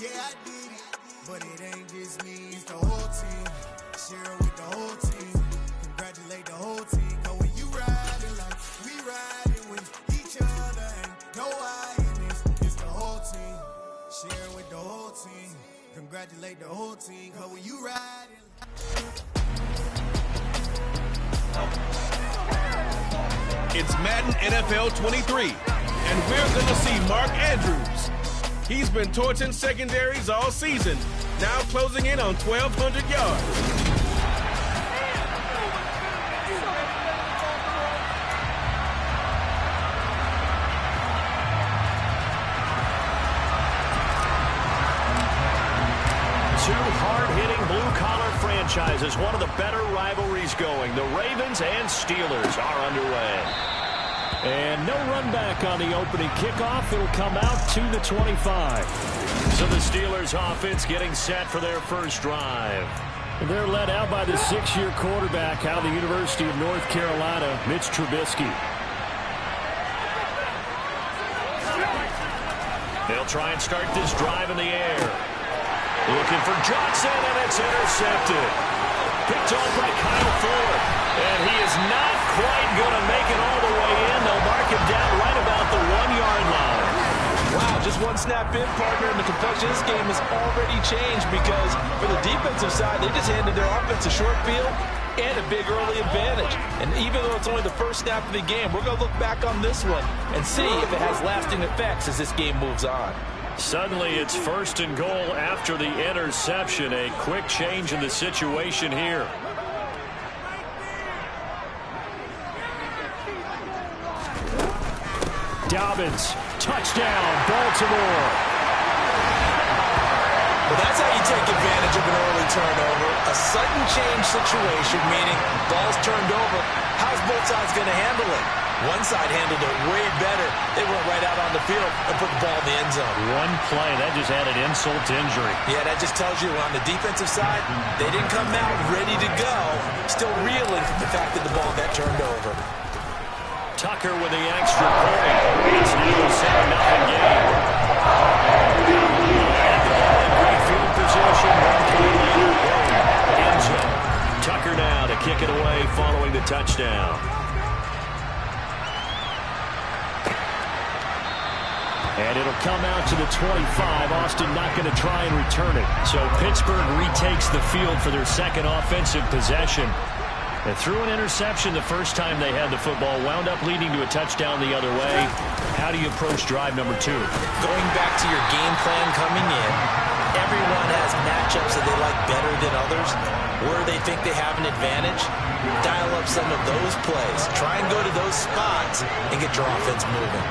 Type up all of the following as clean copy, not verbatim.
Yeah, I did it, but it ain't just me, it's the whole team. Share it with the whole team. Congratulate the whole team. Cause when you riding like we riding with each other, ain't no I in this. It's the whole team. Share it with the whole team. Congratulate the whole team. Cause when you riding. It's Madden NFL 23, and we're going to see Mark Andrews. He's been torching secondaries all season, now closing in on 1,200 yards. Two hard-hitting blue-collar franchises, one of the better rivalries going. The Ravens and Steelers are underway. And no run back on the opening kickoff. It'll come out to the 25. So the Steelers offense getting set for their first drive. And they're led out by the 6-year quarterback out of the University of North Carolina, Mitch Trubisky. They'll try and start this drive in the air. Looking for Johnson, and it's intercepted. Picked off by Kyle Ford. And he is not quite going to make it all the way in. They'll mark him down right about the 1-yard line. Wow, just one snap in, partner, and the complexion of this game has already changed because for the defensive side, they just handed their offense a short field and a big early advantage. And even though it's only the first snap of the game, we're going to look back on this one and see if it has lasting effects as this game moves on. Suddenly it's 1st and goal after the interception. A quick change in the situation here. Dobbins, touchdown, Baltimore. Well, that's how you take advantage of an early turnover. A sudden change situation, meaning ball's turned over. How's both sides going to handle it? One side handled it way better. They went right out on the field and put the ball in the end zone. One play, that just added insult to injury. Yeah, that just tells you on the defensive side, they didn't come out ready to go. Still reeling from the fact that the ball got turned over. Tucker with the extra point. It's now a 7-0 game. And the ball in great field position. One play later, end zone. Tucker now to kick it away following the touchdown. And it'll come out to the 25. Austin not going to try and return it. So Pittsburgh retakes the field for their second offensive possession. They threw an interception the first time they had the football, wound up leading to a touchdown the other way. How do you approach drive number 2? Going back to your game plan coming in, everyone has matchups that they like better than others, where they think they have an advantage. Dial up some of those plays. Try and go to those spots and get your offense moving.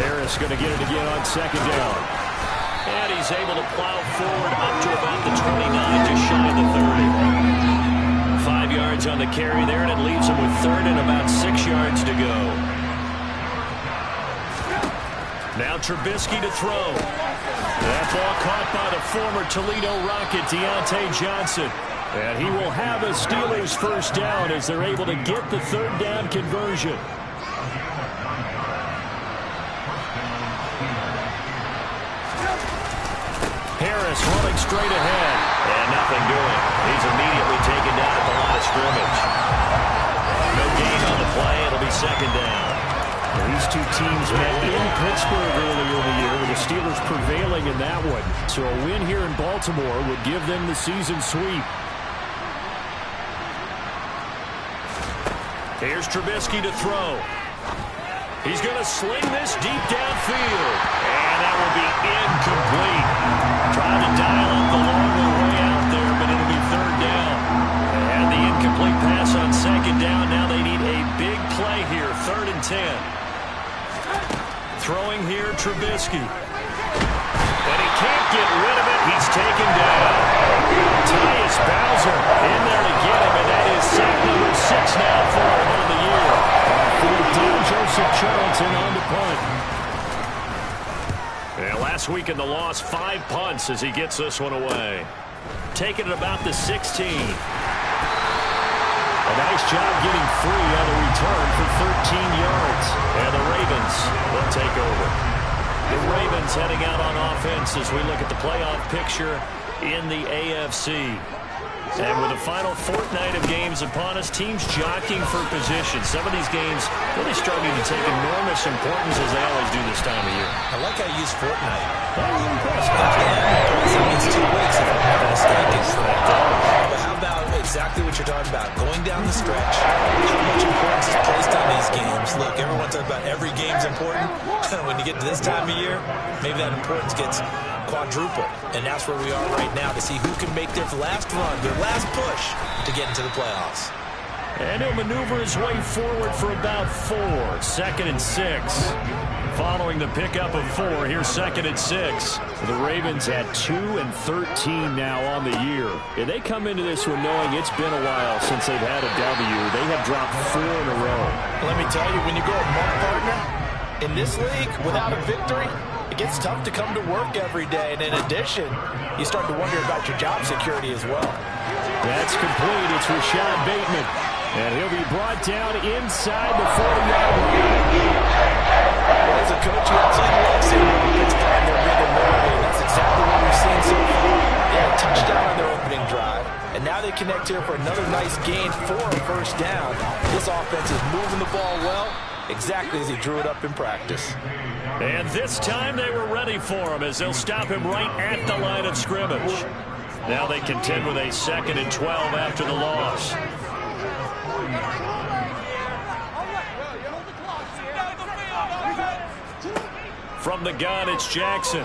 Harris going to get it again on 2nd down. And he's able to plow forward up to about the 29, just shy of the 30. 5 yards on the carry there, and it leaves him with 3rd and about 6 yards to go. Now Trubisky to throw. That ball caught by the former Toledo Rocket, Deontay Johnson. And he will have a Steelers first down as they're able to get the 3rd down conversion. Harris running straight ahead. And nothing doing. He's immediately taken down at the line of scrimmage. No gain on the play. It'll be 2nd down. These two teams met in Pittsburgh earlier in the year, with the Steelers prevailing in that one. So a win here in Baltimore would give them the season sweep. Here's Trubisky to throw. He's going to sling this deep downfield. And that will be incomplete. Trying to dial up the long way out there, but it'll be 3rd down. And the incomplete pass on 2nd down. Now they need a big play here, 3rd and 10. Throwing here, Trubisky. And he can't get rid of it. He's taken down. Tyus Bowser in there to get him, and that is sack number 6 now for him on the year. Joseph Charlton on the punt. And last week in the loss, 5 punts as he gets this one away. Taking it about the 16. A nice job getting free on the return for 13 yards. And the Ravens will take over. Ravens heading out on offense as we look at the playoff picture in the AFC. And with the final fortnight of games upon us, teams jockeying for position. Some of these games really starting to take enormous importance as they always do this time of year. I like how you use fortnight. That was impressive. That means 2 weeks if I'm not mistaken. But how about exactly what you're talking about? Going down the stretch, how much importance is placed on these games. Look, everyone talks about every game's important. When you get to this time of year, maybe that importance gets quadruple, and that's where we are right now to see who can make their last run, their last push to get into the playoffs. And he'll maneuver his way forward for about 4. 2nd and 6. Following the pickup of 4, here's 2nd and 6. The Ravens at 2-13 now on the year. And they come into this one knowing it's been a while since they've had a W. They have dropped 4 in a row. Let me tell you, when you go a month, partner, in this league, without a victory, it gets tough to come to work every day. And in addition, you start to wonder about your job security as well. That's complete. It's Rashad Bateman. And he'll be brought down inside the 40-yard line. As a coach, you absolutely love seeing the offense find their rhythm early. And that's exactly what we've seen so far. They had a touchdown on their opening drive. And now they connect here for another nice gain for a first down. This offense is moving the ball well, exactly as he drew it up in practice. And this time they were ready for him as they'll stop him right at the line of scrimmage. Now they contend with a 2nd and 12 after the loss. From the gun, it's Jackson.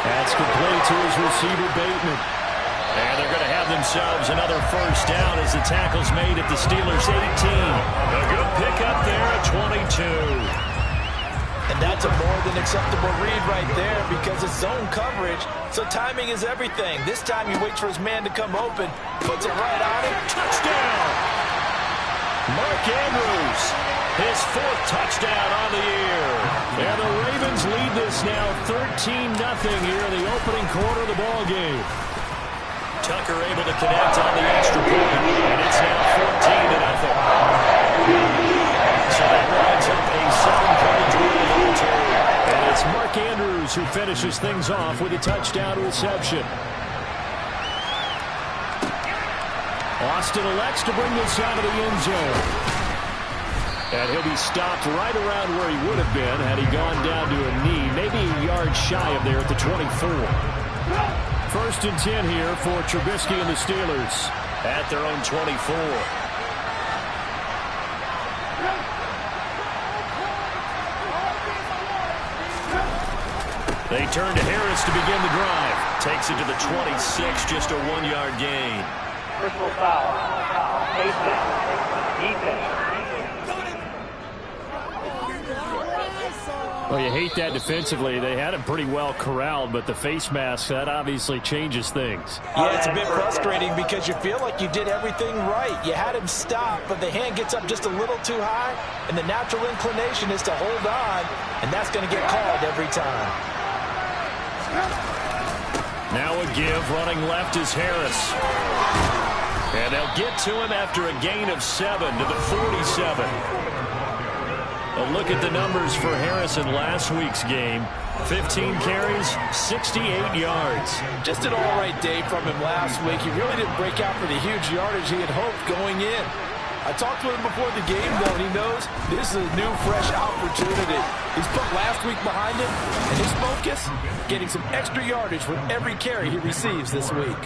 That's complete to his receiver, Bateman. And they're going to have themselves another first down as the tackle's made at the Steelers' 18. A good pickup there at 22. And that's a more than acceptable read right there because it's zone coverage, so timing is everything. This time he waits for his man to come open, puts it right on him. Touchdown! Mark Andrews, his 4th touchdown on the year. And the Ravens lead this now 13-0 here in the opening quarter of the ball game. Tucker able to connect on the extra point, and it's now 14-0. So that lines up a 7-point drive. And it's Mark Andrews who finishes things off with a touchdown reception. Austin elects to bring this out of the end zone. And he'll be stopped right around where he would have been had he gone down to a knee, maybe a yard shy of there at the 24. 1st and 10 here for Trubisky and the Steelers at their own 24. They turn to Harris to begin the drive. Takes it to the 26, just a 1-yard gain. Personal foul. Defense. Well, you hate that defensively. They had him pretty well corralled, but the face mask, that obviously changes things. Yeah, it's a bit frustrating because you feel like you did everything right. You had him stop, but the hand gets up just a little too high, and the natural inclination is to hold on, and that's going to get called every time. Now a give, running left is Harris. And they'll get to him after a gain of 7 to the 47. A look at the numbers for Harris in last week's game. 15 carries, 68 yards. Just an all-right day from him last week. He really didn't break out for the huge yardage he had hoped going in. I talked to him before the game, though, and he knows this is a new, fresh opportunity. He's put last week behind him, and his focus, getting some extra yardage with every carry he receives this week.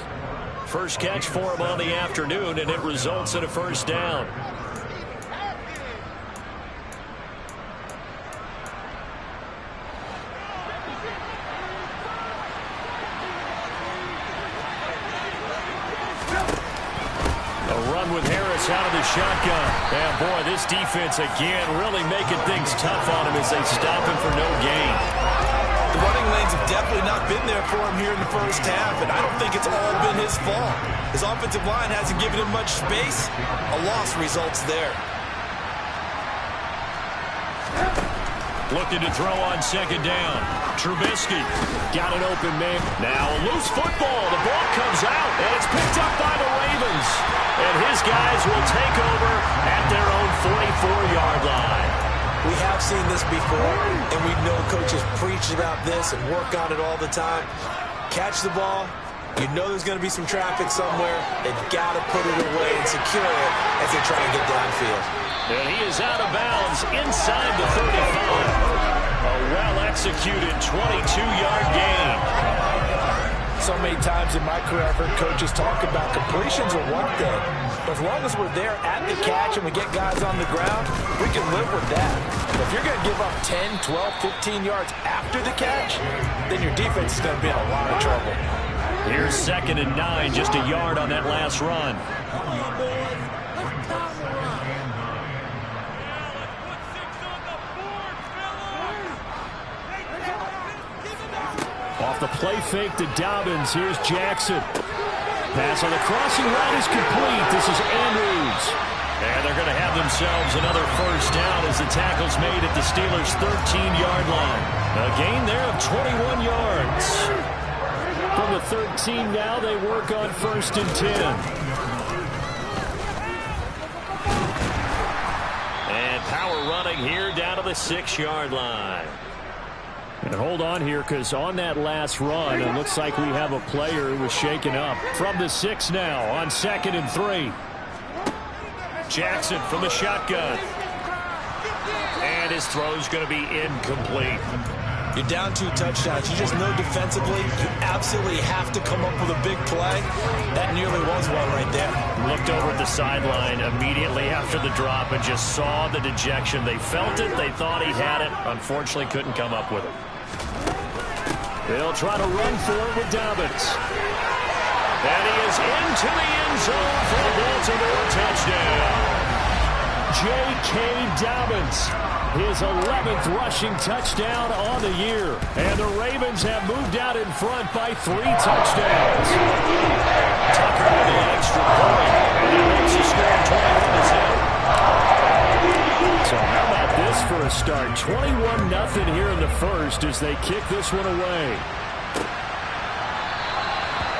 First catch for him on the afternoon, and it results in a first down. With Harris out of the shotgun. And boy, this defense again really making things tough on him as they stop him for no gain. The running lanes have definitely not been there for him here in the first half, and I don't think it's all been his fault. His offensive line hasn't given him much space. A loss results there. Looking to throw on 2nd down. Trubisky got an open man. Now a loose football. The ball comes out, and it's picked up by the Ravens. And his guys will take over at their own 44-yard line. We have seen this before, and we know coaches preach about this and work on it all the time. Catch the ball. You know there's going to be some traffic somewhere. They've got to put it away and secure it as they try to get downfield. And he is out of bounds inside the 35. A well-executed 22-yard gain. So many times in my career, I've heard coaches talk about completions are one thing. But as long as we're there at the catch and we get guys on the ground, we can live with that. But if you're going to give up 10, 12, 15 yards after the catch, then your defense is going to be in a lot of trouble. Here's 2nd and 9, just a yard on that last run. Off the play fake to Dobbins. Here's Jackson. Pass on the crossing route is complete. This is Andrews. And they're going to have themselves another first down as the tackle's made at the Steelers' 13-yard line. A gain there of 21 yards. From the 13 now, they work on 1st and 10. And power running here down to the 6-yard line. And hold on here, because on that last run, it looks like we have a player who was shaken up. From the 6 now on 2nd and 3. Jackson from the shotgun. And his throw's going to be incomplete. You're down 2 touchdowns. You just know defensively you absolutely have to come up with a big play. That nearly was one right there. Looked over at the sideline immediately after the drop and just saw the dejection. They felt it. They thought he had it. Unfortunately, couldn't come up with it. They'll try to run for it with Dobbins. And he is into the end zone for a Baltimore touchdown. J.K. Dobbins, his 11th rushing touchdown on the year. And the Ravens have moved out in front by 3 touchdowns. Tucker with the extra point. And he makes the score 21-7. So how about this for a start? 21-0 here in the first as they kick this one away.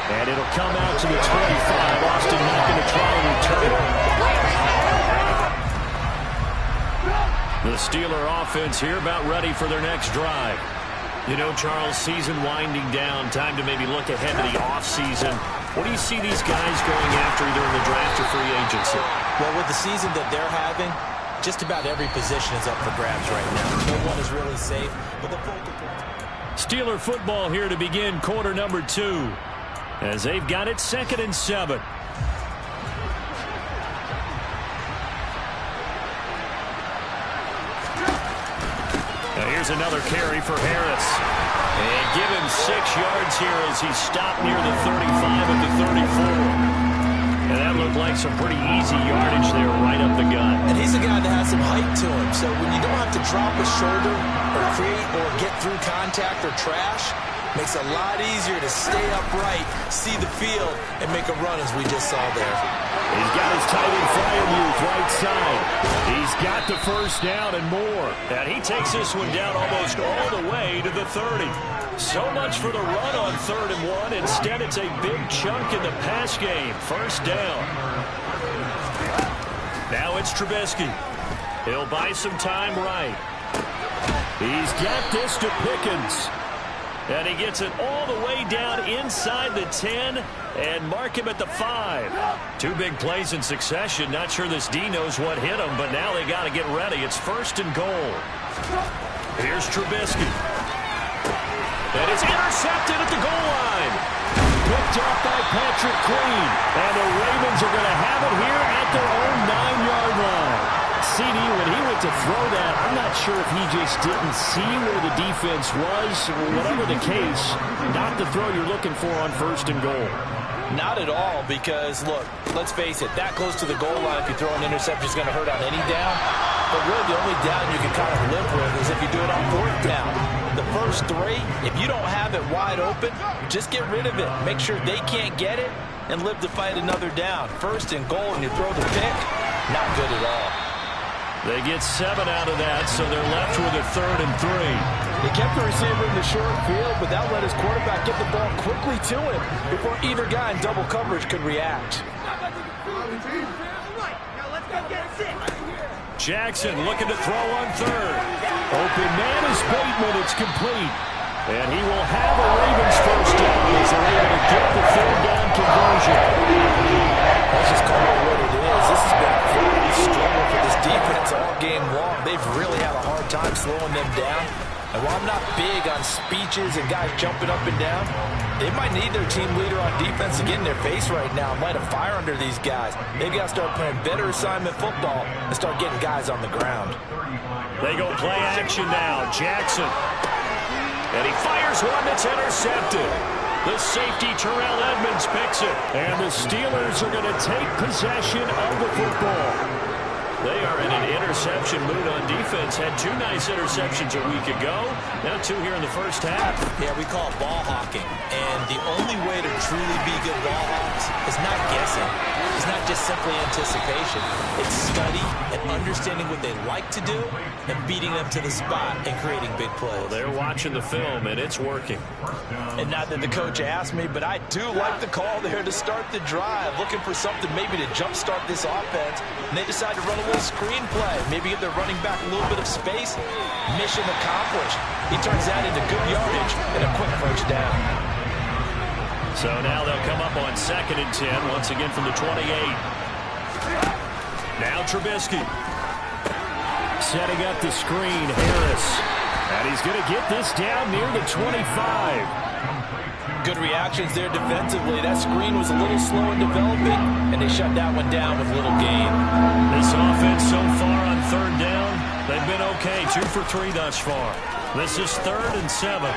And it'll come out to the 25. Austin not going to try and return it. The Steeler offense here about ready for their next drive. You know, Charles, season winding down, time to maybe look ahead to the offseason. What do you see these guys going after either in the draft or free agency? Well, with the season that they're having, just about every position is up for grabs right now. No one is really safe. But the Steeler football here to begin quarter number 2. As they've got it 2nd and 7. Now here's another carry for Harris. And give him 6 yards here as he stopped near the 35 at the 34. And that looked like some pretty easy yardage there right up the gut. And he's a guy that has some height to him. So when you don't have to drop a shoulder or create or get through contact or trash, makes it a lot easier to stay upright, see the field, and make a run as we just saw there. He's got his tight end Freiermuth right side. He's got the first down and more. And he takes this one down almost all the way to the 30. So much for the run on 3rd and 1. Instead, it's a big chunk in the pass game. First down. Now it's Trubisky. He'll buy some time right. He's got this to Pickens. And he gets it all the way down inside the 10 and mark him at the 5. 2 big plays in succession. Not sure this D knows what hit him, but now they got to get ready. It's 1st and goal. Here's Trubisky. And it's intercepted at the goal line. Picked up by Patrick Queen. And the Ravens are going to have it here at their own 9-yard line. CD, when he went to throw that, I'm not sure if he just didn't see where the defense was. Whatever the case, not the throw you're looking for on 1st and goal. Not at all, because, look, let's face it, that close to the goal line, if you throw an interception, is going to hurt on any down. But really, the only down you can kind of live with is if you do it on 4th down. The first 3, if you don't have it wide open, just get rid of it. Make sure they can't get it and live to fight another down. 1st and goal, and you throw the pick, not good at all. They get 7 out of that, so they're left with a 3rd and 3. They kept the receiver in the short field, but that let his quarterback get the ball quickly to him before either guy in double coverage could react. Jackson looking to throw on third. Open man is Bateman. It's complete. And he will have a Ravens first down as they're able to get the third down conversion. Let's just call it what it is. This has been a very struggle for this defense all game long. They've really had a hard time slowing them down. And while I'm not big on speeches and guys jumping up and down, they might need their team leader on defense to get in their face right now and light a fire under these guys. They've got to start playing better assignment football and start getting guys on the ground. They go play action now. Jackson. And he fires one that's intercepted. The safety, Terrell Edmonds, picks it. And the Steelers are going to take possession of the football. They are in an interception mood on defense. Had 2 nice interceptions a week ago. Now 2 here in the first half. Yeah, we call it ball hawking. And the only way to truly be good ball hawks is not guessing. It's not just simply anticipation. It's study and understanding what they like to do and beating them to the spot and creating big plays. Well, they're watching the film, and it's working. And not that the coach asked me, but I do like the call there to start the drive, looking for something maybe to jumpstart this offense. And they decide to run a little screen play, maybe give their running back a little bit of space. Mission accomplished. He turns that into good yardage and a quick first down. So now they'll come up on 2nd and 10, once again from the 28. Now Trubisky. Setting up the screen, Harris. And he's going to get this down near the 25. Good reactions there defensively. That screen was a little slow in developing, and they shut that one down with little gain. This offense so far on 3rd down, they've been okay. 2 for 3 thus far. This is 3rd and 7.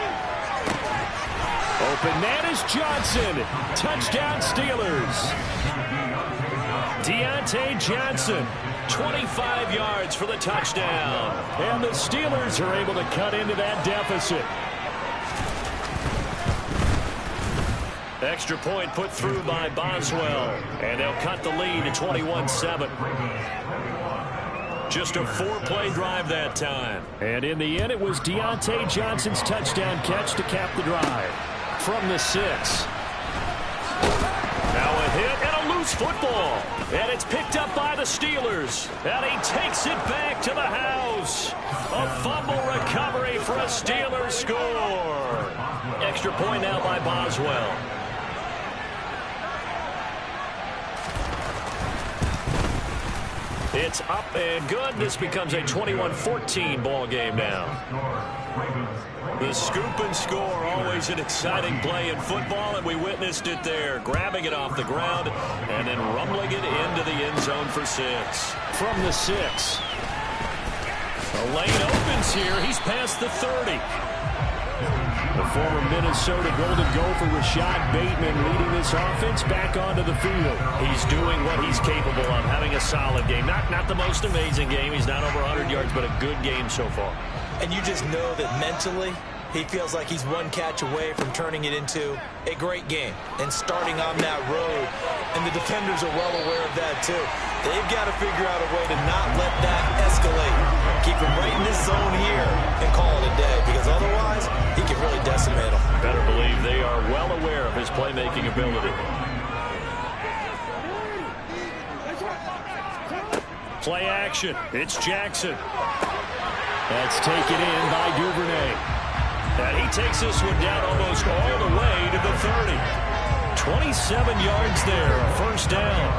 Open man is Johnson. Touchdown Steelers. Deontay Johnson, 25 yards for the touchdown. And the Steelers are able to cut into that deficit. Extra point put through by Boswell. And they'll cut the lead to 21-7. Just a 4-play drive that time. And in the end, it was Deontay Johnson's touchdown catch to cap the drive. From the 6. Now a hit and a loose football. And it's picked up by the Steelers. And he takes it back to the house. A fumble recovery for a Steelers score. Extra point now by Boswell. It's up and good. This becomes a 21-14 ball game now. The scoop and score, always an exciting play in football, and we witnessed it there. Grabbing it off the ground and then rumbling it into the end zone for 6. From the 6. The lane opens here. He's past the 30. The former Minnesota Golden Gopher Rashad Bateman leading this offense back onto the field. He's doing what he's capable of, having a solid game. Not the most amazing game. He's not over 100 yards, but a good game so far. And you just know that mentally, he feels like he's one catch away from turning it into a great game and starting on that road. And the defenders are well aware of that, too. They've got to figure out a way to not let that escalate. Keep him right in this zone here and call it a day, because otherwise, he can really decimate them. Better believe they are well aware of his playmaking ability. Play action. It's Jackson. That's taken in by Duvernay. And he takes this one down almost all the way to the 30. 27 yards there, a first down.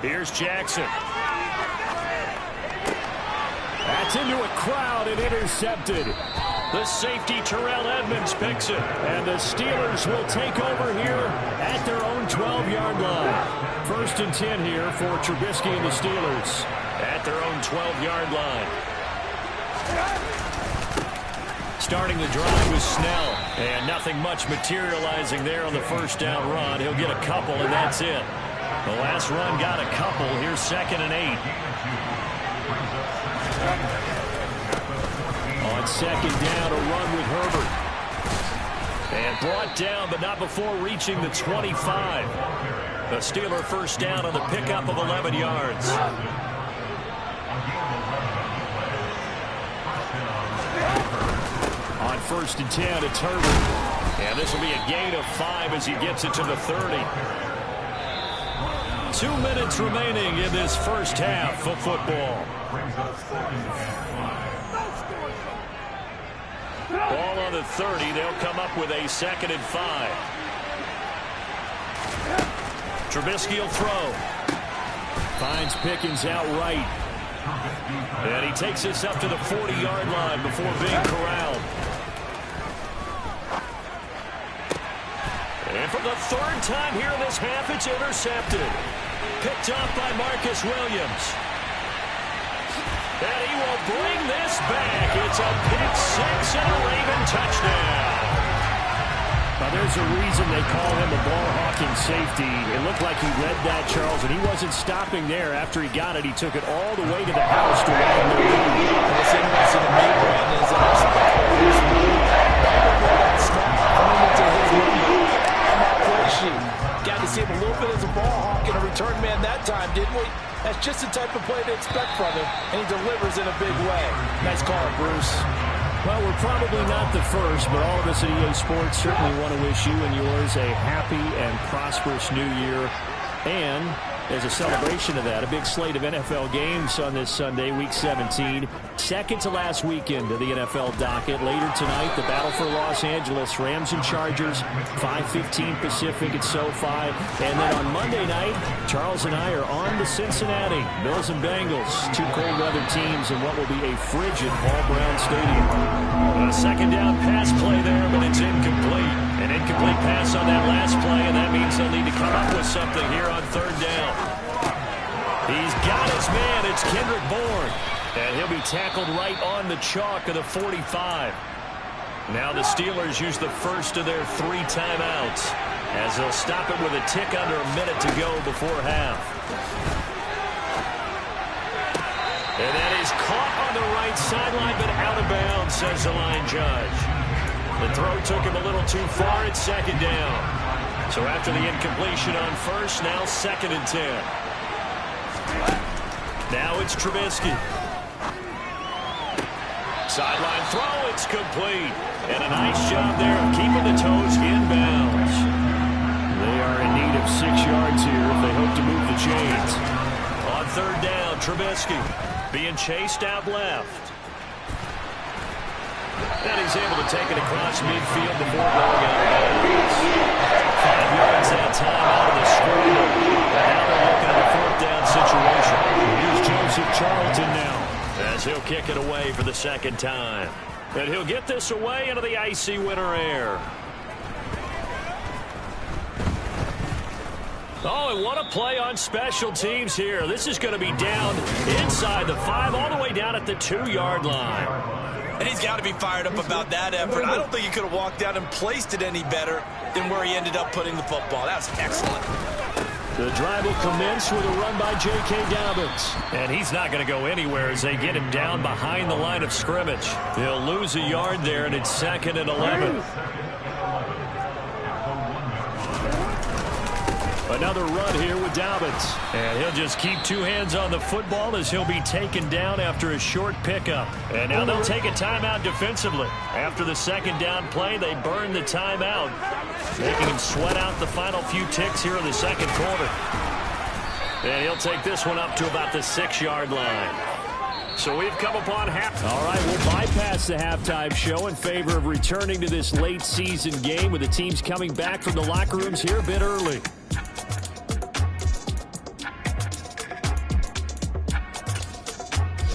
Here's Jackson. That's into a crowd and intercepted. The safety, Terrell Edmonds, picks it. And the Steelers will take over here at their own 12-yard line. 1st and 10 here for Trubisky and the Steelers at their own 12-yard line. Starting the drive with Snell. And nothing much materializing there on the first down run. He'll get a couple, and that's it. The last run got a couple. Here's 2nd and 8. On 2nd down, a run with Herbert. And brought down, but not before reaching the 25. The Steeler first down on the pickup of 11 yards. On 1st and 10, it's Herbert. And this will be a gain of 5 as he gets it to the 30. 2 minutes remaining in this first half of football. Ball on the 30. They'll come up with a 2nd and 5. Trubisky will throw. Finds Pickens out right. And he takes this up to the 40-yard line before being corralled. And for the 3rd time here in this half, it's intercepted. Picked off by Marcus Williams. And he will bring this back. It's a pick 6 and a Raven touchdown. Now, there's a reason they call him a ball-hawking safety. It looked like he read that, Charles, and he wasn't stopping there. After he got it, he took it all the way to the house to widen the lead. What's interesting to me, Brandon, is that I'm his move. That snap coming into his number on that play sheet. Got to see him a little bit as a ball hawk and a return man that time, didn't we? That's just the type of play to expect from him, and he delivers in a big way. Nice call, Bruce. Well, we're probably not the first, but all of us at EA Sports certainly want to wish you and yours a happy and prosperous new year. And as a celebration of that, a big slate of NFL games on this Sunday, Week 17. Second to last weekend of the NFL docket. Later tonight, the battle for Los Angeles, Rams and Chargers, 5:15 Pacific at SoFi. And then on Monday night, Charles and I are on to Cincinnati. Bills and Bengals, 2 cold weather teams in what will be a frigid Paul Brown Stadium. A 2nd down pass play there, but it's incomplete. An incomplete pass on that last play, and that means they'll need to come up with something here on 3rd down. He's got his man. It's Kendrick Bourne. And he'll be tackled right on the chalk of the 45. Now the Steelers use the first of their 3 timeouts as they'll stop it with a tick under a minute to go before half. And that is caught on the right sideline, but out of bounds, says the line judge. The throw took him a little too far. It's 2nd down. So after the incompletion on first, now 2nd and 10. Now it's Trubisky. Sideline throw, it's complete. And a nice job there of keeping the toes inbounds. They are in need of 6 yards here if they hope to move the chains. On 3rd down, Trubisky being chased out left. And he's able to take it across midfield before going out of bounds. 5 yards that time out of the screen. Now they're looking at a 4th down situation. Here's Joseph Charlton now, as he'll kick it away for the 2nd time. And he'll get this away into the icy winter air. Oh, and what a play on special teams here. This is going to be down inside the 5, all the way down at the 2-yard line. And he's got to be fired up about that effort. I don't think he could have walked out and placed it any better than where he ended up putting the football. That's excellent. The drive will commence with a run by J.K. Dobbins. And he's not going to go anywhere as they get him down behind the line of scrimmage. He'll lose a yard there, and it's 2nd and 11. Another run here with Dobbins. And he'll just keep 2 hands on the football as he'll be taken down after a short pickup. And now they'll take a timeout defensively. After the 2nd down play, they burn the timeout, making him sweat out the final few ticks here in the 2nd quarter. And he'll take this one up to about the 6-yard line. So we've come upon half. All right, we'll bypass the halftime show in favor of returning to this late season game with the teams coming back from the locker rooms here a bit early.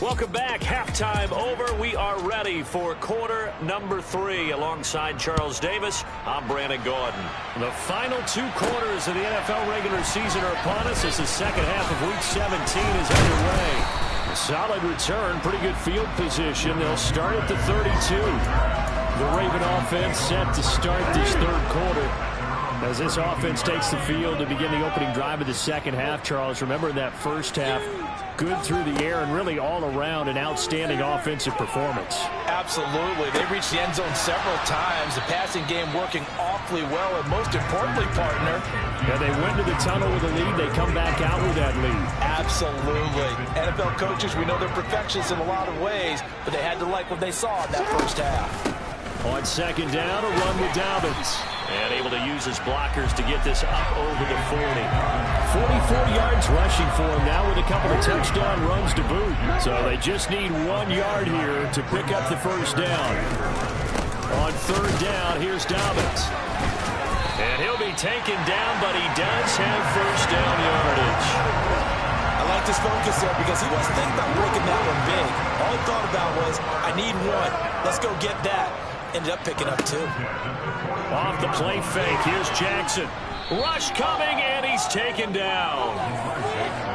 Welcome back. Halftime over. We are ready for quarter number 3. Alongside Charles Davis, I'm Brandon Gordon. The final 2 quarters of the NFL regular season are upon us as the 2nd half of Week 17 is underway. A solid return, pretty good field position. They'll start at the 32. The Raven offense set to start this 3rd quarter. As this offense takes the field to begin the opening drive of the 2nd half, Charles, remember in that first half, good through the air and really all around an outstanding offensive performance. Absolutely. They reached the end zone several times. The passing game working awfully well, and most importantly, partner. Yeah, they went to the tunnel with a lead. They come back out with that lead. Absolutely. NFL coaches, we know they're perfectionists in a lot of ways, but they had to like what they saw in that first half. On 2nd down, a run with Dobbins. And able to use his blockers to get this up over the 40. 44 yards rushing for him now with a couple of touchdown runs to boot. So they just need 1 yard here to pick up the first down. On third down, here's Dobbins. And he'll be taken down, but he does have first down yardage. I like this focus there because he wasn't thinking about breaking that one big. All he thought about was, I need one. Let's go get that. Ended up picking up 2. Off the play fake, here's Jackson. Rush coming, and he's taken down.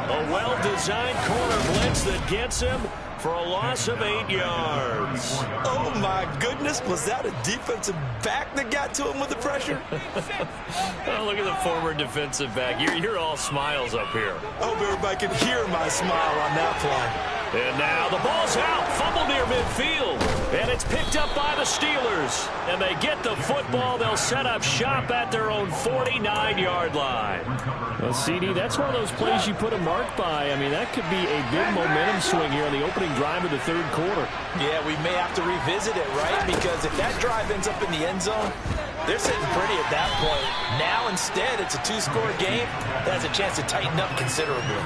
A well-designed corner blitz that gets him for a loss of 8 yards. Oh, my goodness. Was that a defensive back that got to him with the pressure? Oh, look at the former defensive back. You're all smiles up here. I hope everybody can hear my smile on that play. And now the ball's out. Fumble near midfield. And it's picked up by the Steelers. And they get the football. They'll set up shop at their own 49-yard line. Well, CD, that's one of those plays you put a mark by. I mean, that could be a big momentum swing here on the opening drive of the third quarter. Yeah, we may have to revisit it, right? Because if that drive ends up in the end zone, they're sitting pretty at that point. Now, instead, it's a 2-score game that has a chance to tighten up considerably.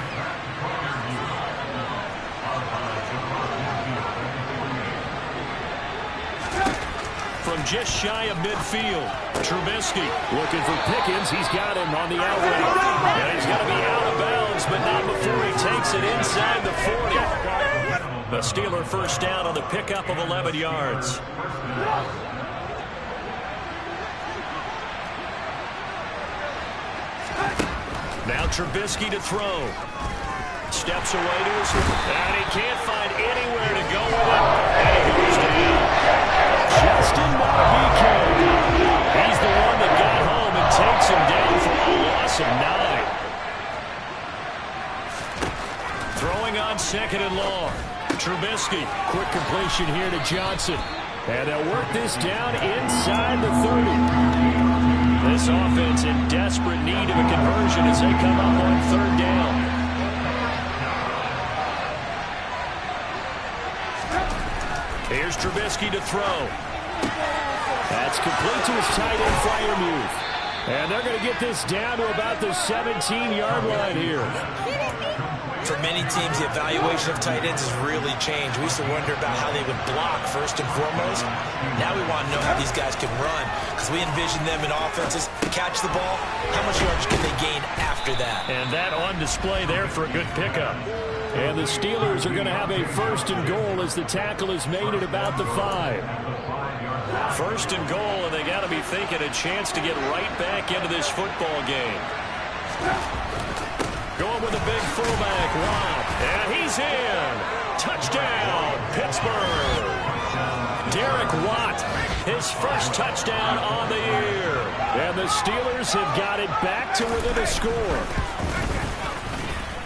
From just shy of midfield, Trubisky looking for Pickens. He's got him on the outlet. And he's going to be out of bounds, but not before he takes it inside the 40. The Steeler first down on the pickup of 11 yards. Now Trubisky to throw. Steps away to his left, and he can't find anywhere to go with it. And he goes down. Justin Marbuque. He's the one that got home and takes him down for a loss of 9. Throwing on second and long. Trubisky. Quick completion here to Johnson. And they'll work this down inside the 30. This offense in desperate need of a conversion as they come up on third down. Here's Trubisky to throw. That's complete to his tight end Freiermuth. And they're going to get this down to about the 17-yard line here. For many teams, the evaluation of tight ends has really changed. We used to wonder about how they would block first and foremost. Now we want to know how these guys can run because we envision them in offenses catch the ball. How much yardage can they gain after that? And that on display there for a good pickup. And the Steelers are going to have a first and goal as the tackle is made at about the 5. First and goal, and they got to be thinking a chance to get right back into this football game. Going with a big fullback, Watt, and he's in. Touchdown, Pittsburgh. Derek Watt, his first touchdown on the year. And the Steelers have got it back to within a score.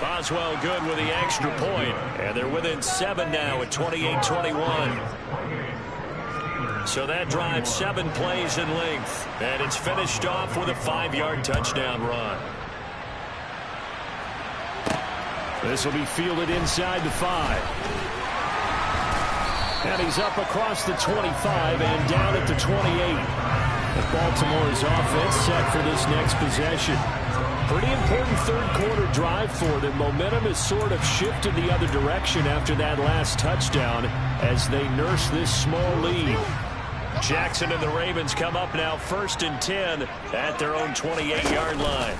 Boswell good with the extra point, and they're within 7 now at 28-21. So that drives 7 plays in length, and it's finished off with a 5-yard touchdown run. This will be fielded inside the 5. And he's up across the 25 and down at the 28. And Baltimore's offense set for this next possession. Pretty important third quarter drive for them. Momentum has sort of shifted the other direction after that last touchdown as they nurse this small lead. Jackson and the Ravens come up now 1st and 10 at their own 28-yard line.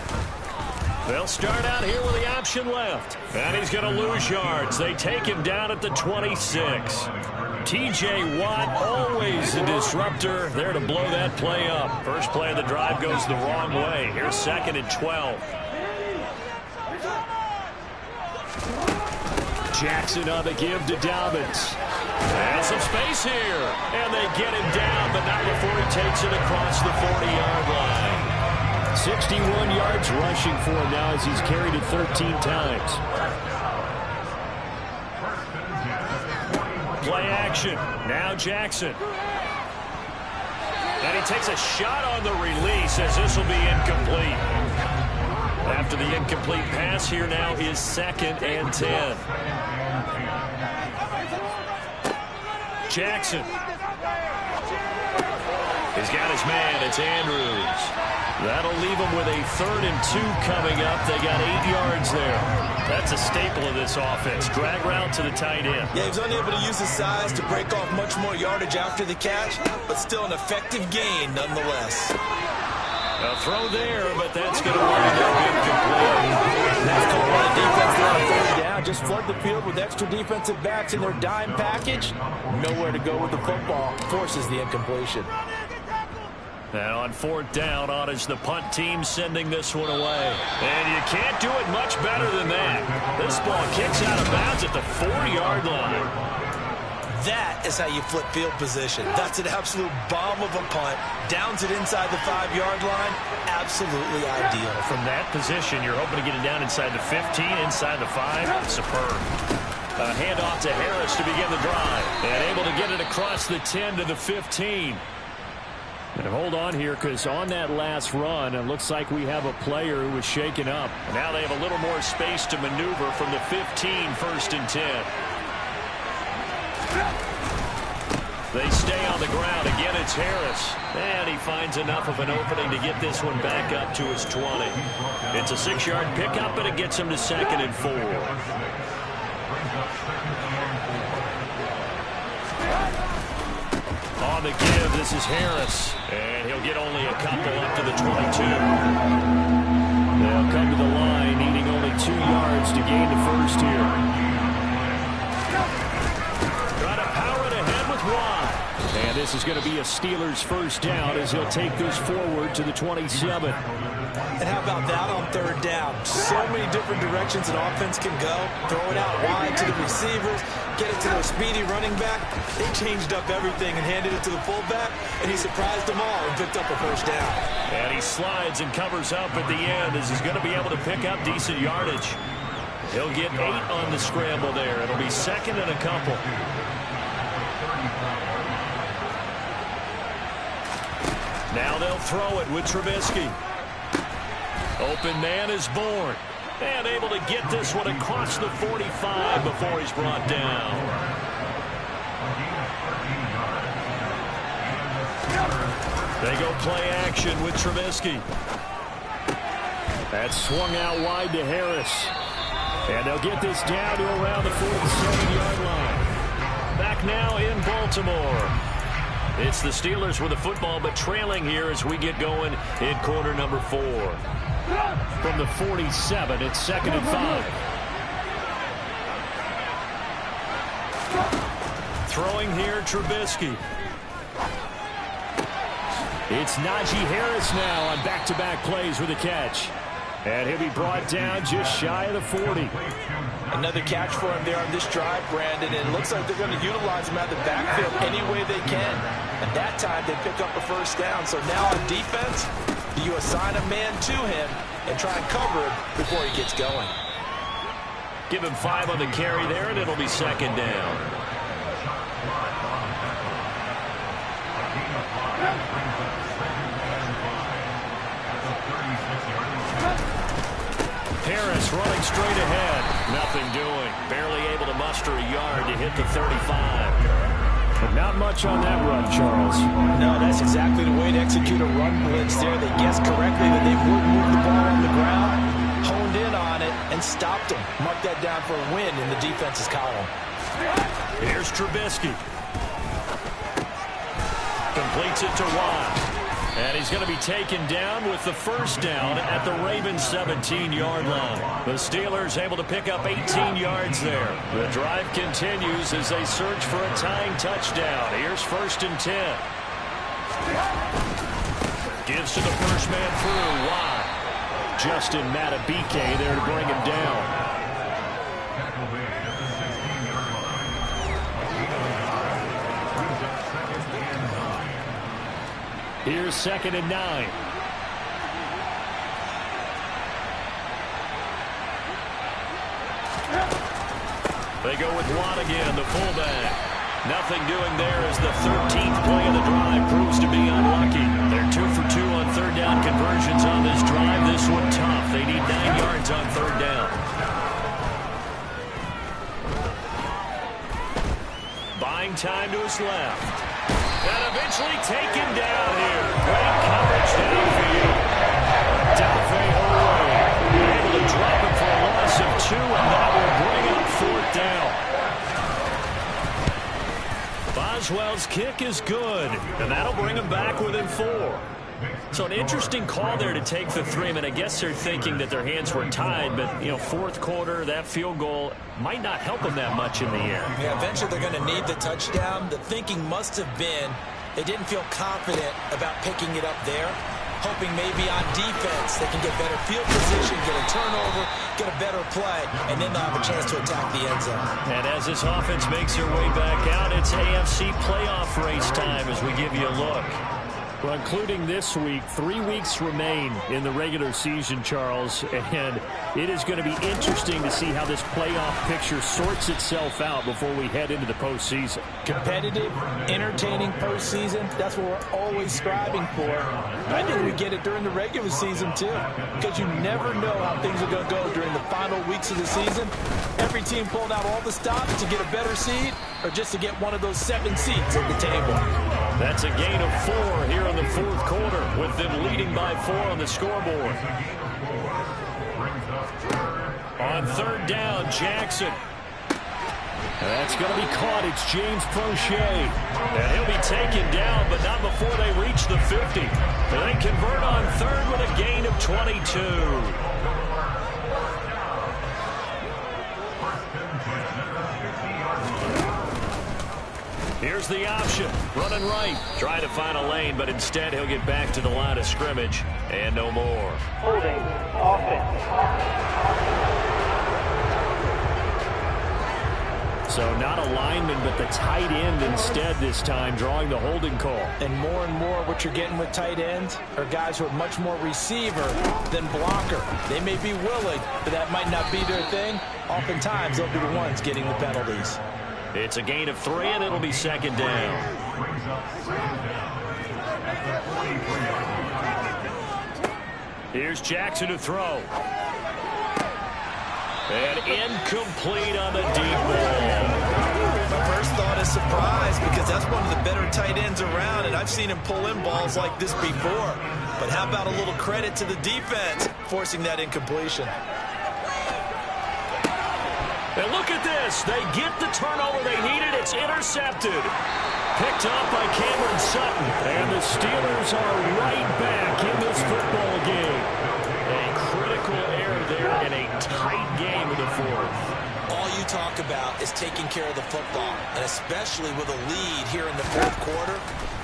They'll start out here with the option left. And he's going to lose yards. They take him down at the 26. T.J. Watt, always a disruptor, there to blow that play up. First play of the drive goes the wrong way. Here's 2nd and 12. Jackson on the give to Dobbins. And some space here. And they get him down, but not before he takes it across the 40-yard line. 61 yards rushing for him now as he's carried it 13 times. Play action. Now Jackson. And he takes a shot on the release as this will be incomplete. After the incomplete pass, here now is 2nd and 10. Jackson. He's got his man. It's Andrews. That'll leave them with a 3rd and 2 coming up. They got 8 yards there. That's a staple of this offense. Drag route to the tight end. Yeah, he was unable to use his size to break off much more yardage after the catch, but still an effective gain nonetheless. A throw there, but that's going to wind up incomplete. That's called on the defense there on 3rd down. Just flood the field with extra defensive backs in their dime package. Nowhere to go with the football. Forces the incompletion. Now on 4th down, on is the punt team sending this one away. And you can't do it much better than that. This ball kicks out of bounds at the 40-yard line. That is how you flip field position. That's an absolute bomb of a punt. Downs it inside the 5-yard line. Absolutely ideal. From that position, you're hoping to get it down inside the 15, inside the 5. Superb. A handoff to Harris to begin the drive. And able to get it across the 10 to the 15. And hold on here, because on that last run, it looks like we have a player who was shaken up. Now they have a little more space to maneuver from the 15, 1st and 10. They stay on the ground. Again, it's Harris. And he finds enough of an opening to get this one back up to his 20. It's a 6-yard pickup, but it gets him to 2nd and 4. On the give, this is Harris. And he'll get only a couple up to the 22. They'll come to the line, needing only 2 yards to gain the 1st here. Trying to power it ahead with Watt. And this is going to be a Steelers 1st down as he'll take this forward to the 27. And how about that on 3rd down? So many different directions an offense can go. Throw it out wide to the receivers. Get it to their speedy running back. They changed up everything and handed it to the fullback, and he surprised them all and picked up a 1st down. And he slides and covers up at the end as he's going to be able to pick up decent yardage. He'll get 8 on the scramble there. It'll be 2nd and a couple. Now they'll throw it with Trubisky. Open man is born. And able to get this one across the 45 before he's brought down. They go play action with Trubisky. That's swung out wide to Harris. And they'll get this down to around the 47-yard line. Back now in Baltimore. It's the Steelers with the football, but trailing here as we get going in quarter number 4. From the 47, it's 2nd and 5. Throwing here, Trubisky. It's Najee Harris now on back-to-back plays with a catch. And he'll be brought down just shy of the 40. Another catch for him there on this drive, Brandon, and it looks like they're going to utilize him out of the backfield any way they can. And that time they pick up a 1st down. So now on defense, you assign a man to him and try and cover him before he gets going. Give him 5 on the carry there, and it'll be 2nd down. Harris running straight ahead. Nothing doing. Barely able to muster a yard to hit the 35. But not much on that run, Charles. No, that's exactly the way to execute a run blitz there. They guessed correctly that they would move the ball on the ground, honed in on it, and stopped them. Mark that down for a win in the defense's column. Here's Trubisky. Completes it to Watt. And he's going to be taken down with the 1st down at the Ravens' 17-yard line. The Steelers able to pick up 18 yards there. The drive continues as they search for a tying touchdown. Here's 1st and 10. Gives to the first man through. Watt. Justin Matabike there to bring him down. Here's 2nd and 9. They go with Watt again, the fullback. Nothing doing there as the 13th play of the drive proves to be unlucky. They're 2 for 2 on 3rd down conversions on this drive. This one tough. They need 9 yards on 3rd down. Buying time to his left. And eventually taken down here. Great coverage downfield. Odafe away. Able to drop him for a loss of 2, and that will bring up 4th down. Boswell's kick is good, and that'll bring him back within 4. So an interesting call there to take the 3. I mean, I guess they're thinking that their hands were tied, but, you know, 4th quarter, that field goal might not help them that much in the end. Yeah, eventually they're going to need the touchdown. The thinking must have been they didn't feel confident about picking it up there, hoping maybe on defense they can get better field position, get a turnover, get a better play, and then they'll have a chance to attack the end zone. And as this offense makes their way back out, it's AFC playoff race time as we give you a look. Well, including this week, 3 weeks remain in the regular season, Charles, and it is going to be interesting to see how this playoff picture sorts itself out before we head into the postseason. Competitive, entertaining postseason, that's what we're always striving for. I think we get it during the regular season, too, because you never know how things are going to go during the final weeks of the season. Every team pulling out all the stops to get a better seed or just to get one of those 7 seats at the table. That's a gain of 4 here in the 4th quarter, with them leading by 4 on the scoreboard. On 3rd down, Jackson. That's going to be caught. It's James Prochet. And he'll be taken down, but not before they reach the 50. And they convert on 3rd with a gain of 22. Here's the option. Running right. Trying to find a lane, but instead he'll get back to the line of scrimmage. And no more. Holding. Offense. So not a lineman, but the tight end instead this time, drawing the holding call. And more what you're getting with tight ends are guys who are much more receiver than blocker. They may be willing, but that might not be their thing. Oftentimes, they'll be the ones getting the penalties. It's a gain of 3, and it'll be 2nd down. Here's Jackson to throw. And incomplete on the deep ball. My first thought is surprise, because that's one of the better tight ends around, and I've seen him pull in balls like this before. But how about a little credit to the defense forcing that incompletion? And look at this. They get the turnover they needed. It's intercepted. Picked up by Cameron Sutton. And the Steelers are right back in this football game. A critical error there in a tight game in the 4th. All you talk about is taking care of the football, and especially with a lead here in the 4th quarter.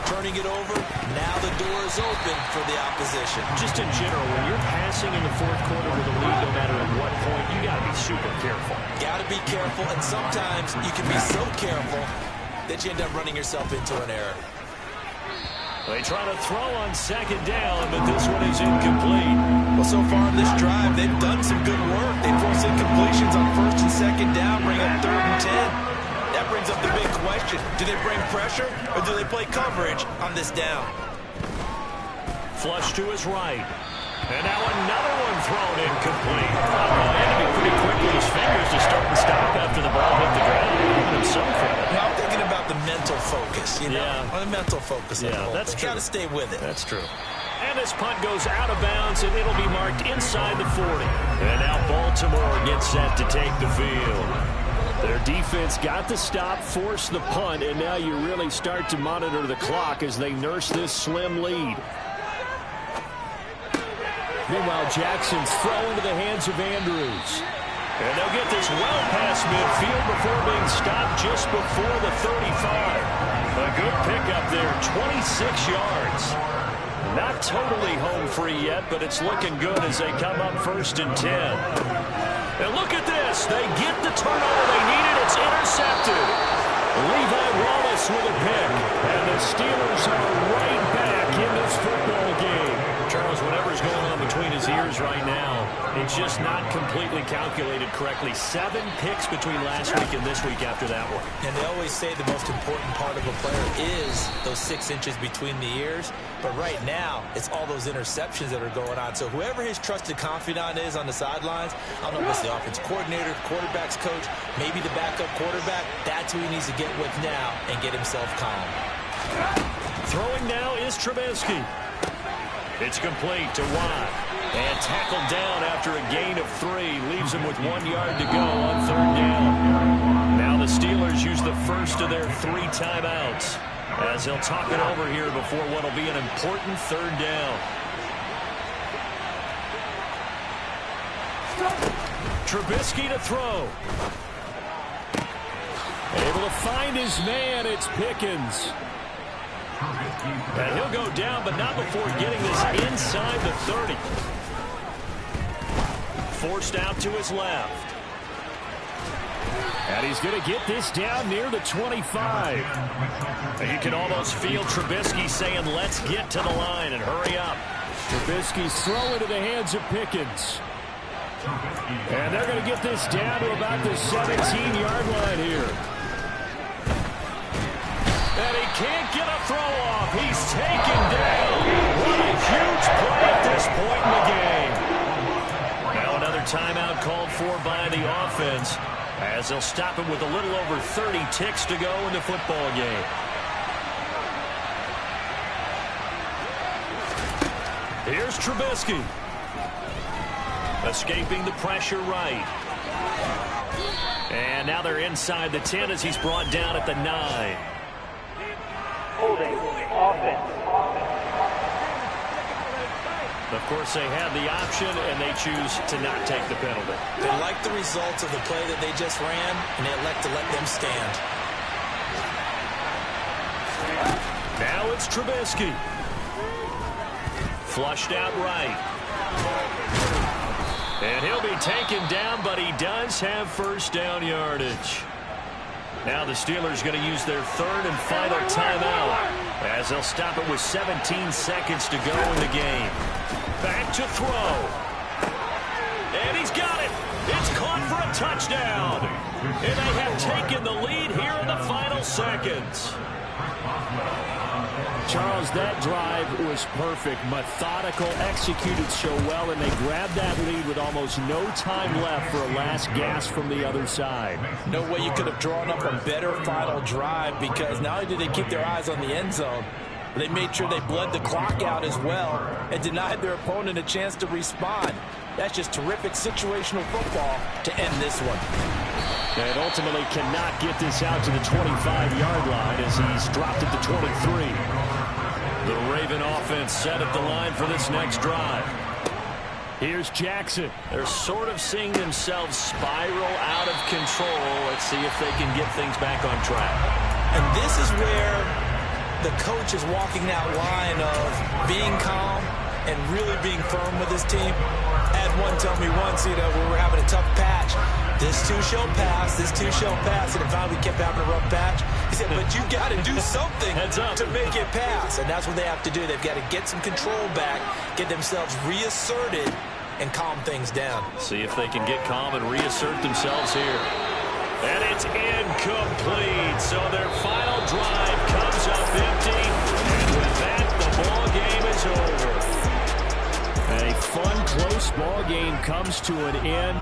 Turning it over, now the door is open for the opposition. Just in general, when you're passing in the 4th quarter with a lead, no matter at what point, you got to be super careful. Got to be careful, and sometimes you can be so careful that you end up running yourself into an error. They try to throw on 2nd down, but this one is incomplete. Well, so far in this drive, they've done some good work. They forced incompletions on 1st and 2nd down, bring up 3rd and 10. That brings up the big question. Do they bring pressure or do they play coverage on this down? Flush to his right. And now another one thrown incomplete. Had to be pretty quick with his fingers to start and stop after the ball hit the ground. Giving him some credit. Now I'm thinking about the mental focus, you know? Yeah. Or the mental focus. Yeah, that's true. Got to stay with it. That's true. And this punt goes out of bounds, and it'll be marked inside the 40. And now Baltimore gets set to take the field. Their defense got the stop, forced the punt, and now you really start to monitor the clock as they nurse this slim lead. Meanwhile, Jackson's throw into the hands of Andrews. And they'll get this well past midfield before being stopped just before the 35. A good pickup there, 26 yards. Not totally home free yet, but it's looking good as they come up 1st and 10. And look at this. They get the turnover they needed. It's intercepted. Levi Wallace with a pick. And the Steelers are right back in this football game. Charles, whatever's going on between his ears right now, it's just not completely calculated correctly. 7 picks between last week and this week after that one. And they always say the most important part of a player is those 6 inches between the ears. But right now, it's all those interceptions that are going on. So whoever his trusted confidant is on the sidelines, I don't know if it's the offense coordinator, quarterback's coach, maybe the backup quarterback, that's who he needs to get with now and get himself calm. Throwing now is Trubisky. It's complete to Watt. And tackled down after a gain of 3. Leaves him with 1 yard to go on 3rd down. Now the Steelers use the first of their 3 timeouts as they'll talk it over here before what will be an important 3rd down. Trubisky to throw. Able to find his man. It's Pickens. And he'll go down, but not before getting this inside the 30. Forced out to his left. And he's going to get this down near the 25. And you can almost feel Trubisky saying, let's get to the line and hurry up. Trubisky's throw into the hands of Pickens. And they're going to get this down to about the 17-yard line here. And he can't get a throw off. He's taken down. What a huge play at this point in the game. Now another timeout called for by the offense as they'll stop it with a little over 30 ticks to go in the football game. Here's Trubisky. Escaping the pressure right. And now they're inside the 10 as he's brought down at the 9. Holding offense. Of course, they had the option, and they choose to not take the penalty. They like the results of the play that they just ran, and they elect to let them stand. Now it's Trubisky. Flushed out right. And he'll be taken down, but he does have first down yardage. Now the Steelers going to use their 3rd and final timeout as they'll stop it with 17 seconds to go in the game. Back to throw. And he's got it. It's caught for a touchdown. And they have taken the lead here in the final seconds. Charles, that drive was perfect. Methodical, executed so well, and they grabbed that lead with almost no time left for a last gasp from the other side. No way you could have drawn up a better final drive, because not only did they keep their eyes on the end zone, they made sure they bled the clock out as well and denied their opponent a chance to respond. That's just terrific situational football to end this one. And ultimately cannot get this out to the 25-yard line as he's dropped at the 23. The Raven offense set at the line for this next drive. Here's Jackson. They're sort of seeing themselves spiral out of control. Let's see if they can get things back on track. And this is where the coach is walking that line of being calm and really being firm with his team. I had one tell me once, we were having a tough patch. This too shall pass, this too shall pass. And finally we kept having a rough patch. He said, but you got to do something to make it pass. And that's what they have to do. They've got to get some control back, get themselves reasserted, and calm things down. See if they can get calm and reassert themselves here. And it's incomplete. So their final drive comes up empty. And with that, the ball game is over. A fun, close ball game comes to an end.